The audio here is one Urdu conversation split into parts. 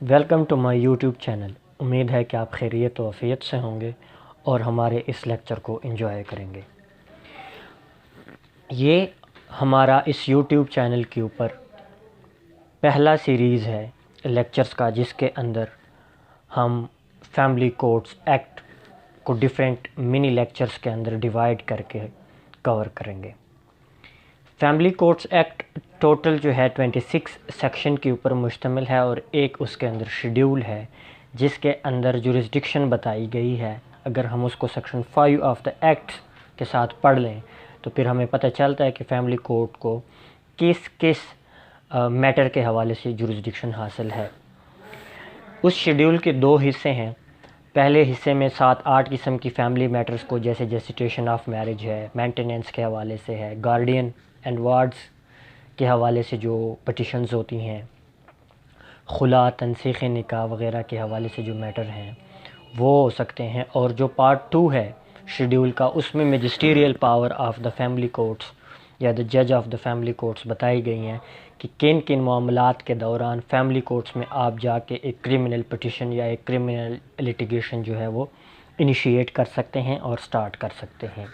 Welcome to my YouTube channel. امید ہے کہ آپ خیریت و عافیت سے ہوں گے اور ہمارے اس لیکچر کو انجوائے کریں گے۔ یہ ہمارا اس یوٹیوب چینل کے اوپر پہلا سیریز ہے لیکچرز کا، جس کے اندر ہم فیملی کورٹس ایکٹ کو ڈیفرنٹ منی لیکچرز کے اندر ڈیوائیڈ کر کے کور کریں گے۔ فیملی کورٹس ایکٹ ٹوٹل جو ہے 26 سیکشن کے اوپر مشتمل ہے، اور ایک اس کے اندر شیڈیول ہے جس کے اندر جورسڈکشن بتائی گئی ہے۔ اگر ہم اس کو سیکشن 5 آف دا ایکٹ کے ساتھ پڑھ لیں تو پھر ہمیں پتہ چلتا ہے کہ فیملی کورٹ کو کس کس میٹر کے حوالے سے جورسڈکشن حاصل ہے۔ اس شیڈیول کے 2 حصے ہیں۔ پہلے حصے میں 7-8 قسم کی فیملی میٹرز کو، جیسے جیسیٹیشن آف میرج ہے، مینٹیننس کے حوالے سے ہے، گارڈین اینڈ وارڈز کے حوالے سے جو پٹیشنز ہوتی ہیں، خلا، تنسیخ نکاح وغیرہ کے حوالے سے جو میٹر ہیں وہ ہو سکتے ہیں۔ اور جو پارٹ 2 ہے شیڈیول کا، اس میں magisterial power of the family courts یا دا جج آف دا فیملی کورٹس بتائی گئی ہیں کہ کن کن معاملات کے دوران فیملی کورٹس میں آپ جا کے ایک کرمنل پٹیشن یا ایک کرمنل لیٹیگیشن جو ہے وہ انیشیٹ کر سکتے ہیں اور سٹارٹ کر سکتے ہیں۔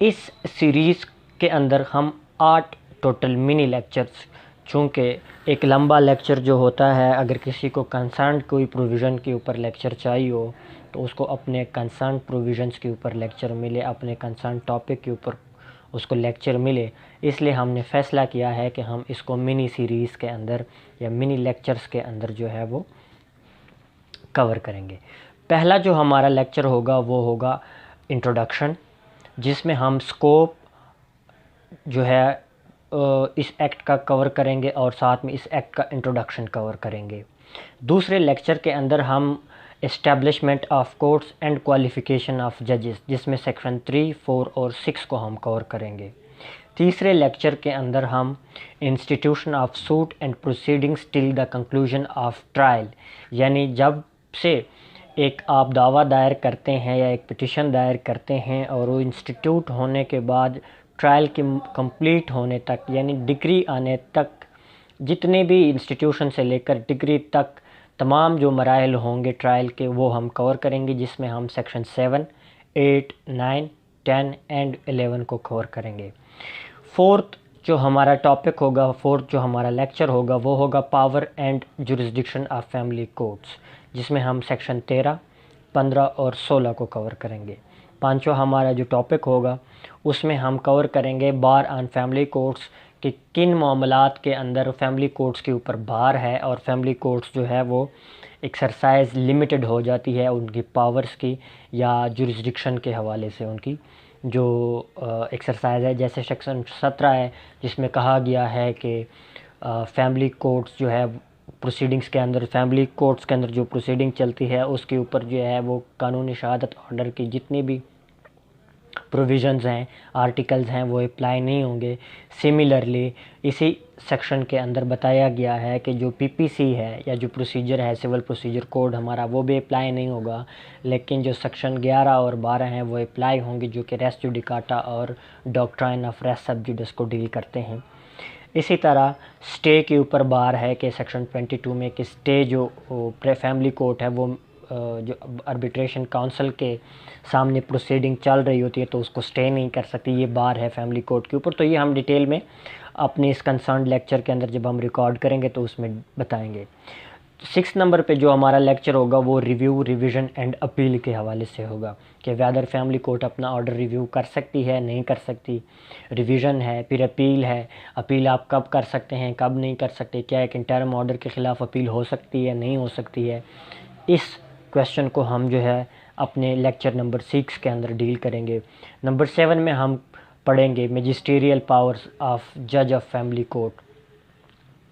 اس سیریز کے اندر ہم 8 ٹوٹل منی لیکچرز، چونکہ ایک لمبا لیکچر جو ہوتا ہے، اگر کسی کو کنسرنڈ کوئی پروویژن کے اوپر لیکچر چاہیے ہو تو اس کو اپنے کنسرنڈ پروویژنز کے اوپر لیکچر ملے، اپنے کنسرنڈ ٹاپک کے اوپر اس کو لیکچر ملے۔ اس لیے ہم نے فیصلہ کیا ہے کہ ہم اس کو منی سیریز کے اندر یا منی لیکچرز کے اندر جو ہے وہ کور کریں گے۔ پہلا جو ہمارا لیکچر ہوگا وہ ہوگا انٹروڈکشن، جس میں ہم سکوپ جو ہے اس ایکٹ کا کور کریں گے اور ساتھ میں اس ایکٹ کا انٹروڈکشن کور کریں گے۔ دوسرے لیکچر کے اندر ہم establishment of courts and qualification of ججز، جس میں سیکشن 3، 4 اور 6 کو ہم کور کریں گے۔ تیسرے لیکچر کے اندر ہم institution of suit and proceedings till the conclusion of trial, یعنی جب سے ایک آپ دعویٰ دائر کرتے ہیں یا ایک پٹیشن دائر کرتے ہیں اور وہ انسٹیٹیوٹ ہونے کے بعد ٹرائل کی کمپلیٹ ہونے تک، یعنی ڈگری آنے تک، جتنے بھی انسٹیٹیوشن سے لے کر ڈگری تک تمام جو مراحل ہوں گے ٹرائل کے، وہ ہم کور کریں گے، جس میں ہم سیکشن 7، 8، 9، 10 اینڈ 11 کو کور کریں گے۔ فورتھ جو ہمارا ٹاپک ہوگا، فورتھ جو ہمارا لیکچر ہوگا وہ ہوگا power and jurisdiction of family courts, جس میں ہم سیکشن 13، 15 اور 16 کو کور کریں گے۔ پانچواں ہمارا جو ٹاپک ہوگا اس میں ہم کور کریں گے بار آن فیملی کورٹس، کہ کن معاملات کے اندر فیملی کورٹس کے اوپر بار ہے اور فیملی کورٹس جو ہے وہ ایکسرسائز لمیٹڈ ہو جاتی ہے ان کی پاورز کی یا جورسڈکشن کے حوالے سے ان کی جو ایکسرسائز ہے۔ جیسے سیکشن 17 ہے جس میں کہا گیا ہے کہ فیملی کورٹس جو ہے پروسیڈنگز کے اندر، فیملی کورٹس کے اندر جو پروسیڈنگ چلتی ہے اس کے اوپر جو ہے وہ قانونی شہادت آرڈر کی جتنی بھی پروویژنز ہیں، آرٹیکلز ہیں، وہ اپلائی نہیں ہوں گے۔ سملرلی اسی سیکشن کے اندر بتایا گیا ہے کہ جو پی پی سی ہے یا جو پروسیجر ہے، سول پروسیجر کوڈ ہمارا، وہ بھی اپلائی نہیں ہوگا، لیکن جو سیکشن 11 اور 12 ہیں وہ اپلائی ہوں گے، جو کہ ریس جوڈیکاٹا اور doctrine of race sub Judas کو ڈیل کرتے ہیں۔ اسی طرح سٹے کے اوپر بار ہے کہ سیکشن 22 میں کہ سٹے جو فیملی کورٹ ہے وہ جو آربیٹریشن کونسل کے سامنے پروسیڈنگ چل رہی ہوتی ہے تو اس کو سٹے نہیں کر سکتی، یہ بار ہے فیملی کورٹ کے اوپر۔ تو یہ ہم ڈیٹیل میں اپنے اس کنسرنڈ لیکچر کے اندر جب ہم ریکارڈ کریں گے تو اس میں بتائیں گے۔ 6 نمبر پہ جو ہمارا لیکچر ہوگا وہ ریویو، ریویژن اینڈ اپیل کے حوالے سے ہوگا کہ ویدر فیملی کورٹ اپنا آرڈر ریویو کر سکتی ہے، نہیں کر سکتی، ریویژن ہے، پھر اپیل ہے۔ اپیل آپ کب کر سکتے ہیں، کب نہیں کر سکتے، کیا ایک انٹرم آرڈر کے خلاف اپیل ہو سکتی ہے، نہیں ہو سکتی ہے۔ اس کویسچن کو ہم جو ہے اپنے لیکچر نمبر 6 کے اندر ڈیل کریں گے۔ نمبر 7 میں ہم پڑھیں گے میجسٹیریل پاورز آف جج آف فیملی کورٹ،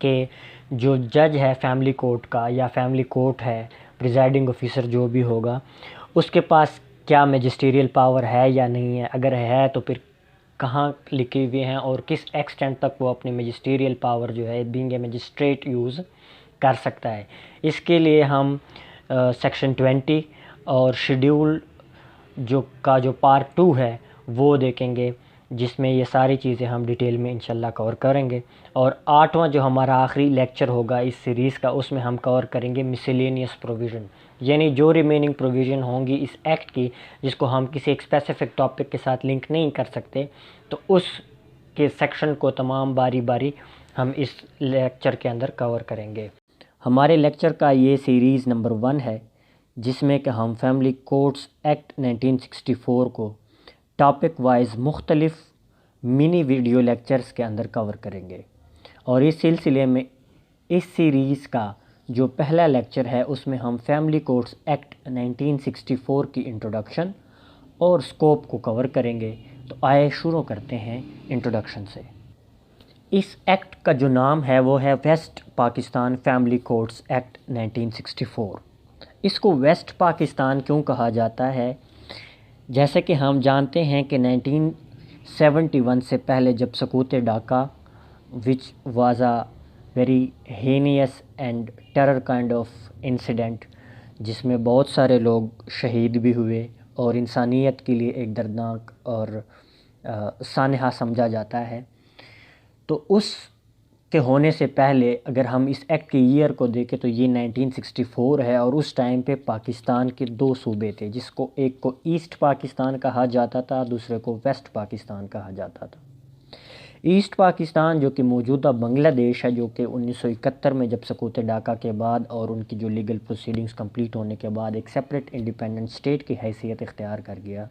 کہ جو جج ہے فیملی کورٹ کا یا فیملی کورٹ ہے، پریزائڈنگ آفیسر جو بھی ہوگا، اس کے پاس کیا میجسٹیریل پاور ہے یا نہیں ہے، اگر ہے تو پھر کہاں لکھی ہوئی ہیں اور کس ایکسٹینٹ تک وہ اپنے میجسٹیریل پاور جو ہے بینگ اے میجسٹریٹ یوز کر سکتا ہے۔ اس کے لیے ہم سیکشن 20 اور شیڈیول جو پارٹ 2 ہے وہ دیکھیں گے، جس میں یہ ساری چیزیں ہم ڈیٹیل میں انشاءاللہ کور کریں گے. اور 8واں جو ہمارا آخری لیکچر ہوگا اس سیریز کا، اس میں ہم کور کریں گے مسیلینیس پروویژن، یعنی جو ریمیننگ پروویژن ہوں گی اس ایکٹ کی جس کو ہم کسی ایک اسپیسیفک ٹاپک کے ساتھ لنک نہیں کر سکتے، تو اس کے سیکشن کو تمام باری باری ہم اس لیکچر کے اندر کور کریں گے. ہمارے لیکچر کا یہ سیریز نمبر 1 ہے، جس میں کہ ہم فیملی کوڈس ایکٹ 1964 کو ٹاپک وائز مختلف منی ویڈیو لیکچرز کے اندر کور کریں گے. اور اس سلسلے میں اس سیریز کا جو پہلا لیکچر ہے اس میں ہم فیملی کوڈس ایکٹ 1964 کی انٹروڈکشن اور سکوپ کو کور کریں گے. تو آئے شروع کرتے ہیں انٹروڈکشن سے. اس ایکٹ کا جو نام ہے وہ ہے West Pakistan Family Codes Act 1964. اس کو ویسٹ پاکستان کیوں کہا جاتا ہے؟ جیسے کہ ہم جانتے ہیں کہ 1971 سے پہلے جب سقوط Dhaka which was a very heinous and terror kind of incident، جس میں بہت سارے لوگ شہید بھی ہوئے اور انسانیت کے لیے ایک دردناک اور سانحہ سمجھا جاتا ہے. تو اس کے ہونے سے پہلے اگر ہم اس ایکٹ کے ایئر کو دیکھیں تو یہ 1964 ہے، اور اس ٹائم پہ پاکستان کے 2 صوبے تھے، جس کو ایک کو ایسٹ پاکستان کہا جاتا تھا، دوسرے کو ویسٹ پاکستان کہا جاتا تھا. ایسٹ پاکستان جو کہ موجودہ بنگلہ دیش ہے، جو کہ 1971 میں جب سقوط ڈھاکہ کے بعد اور ان کی جو لیگل پروسیڈنگز کمپلیٹ ہونے کے بعد ایک سیپریٹ انڈیپینڈنٹ اسٹیٹ کی حیثیت اختیار کر گیا،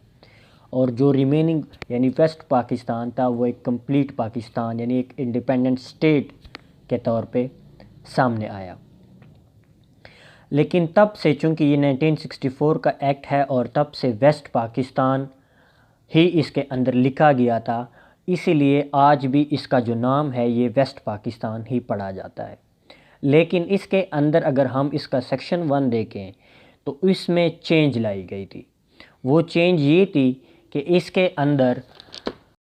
اور جو ریمیننگ یعنی ویسٹ پاکستان تھا وہ ایک کمپلیٹ پاکستان یعنی ایک انڈیپینڈنٹ اسٹیٹ کے طور پہ سامنے آیا. لیکن تب سے چونکہ یہ 1964 کا ایکٹ ہے اور تب سے ویسٹ پاکستان ہی اس کے اندر لکھا گیا تھا، اسی لیے آج بھی اس کا جو نام ہے یہ ویسٹ پاکستان ہی پڑھا جاتا ہے. لیکن اس کے اندر اگر ہم اس کا سیکشن 1 دیکھیں تو اس میں چینج لائی گئی تھی. وہ چینج یہ تھی کہ اس کے اندر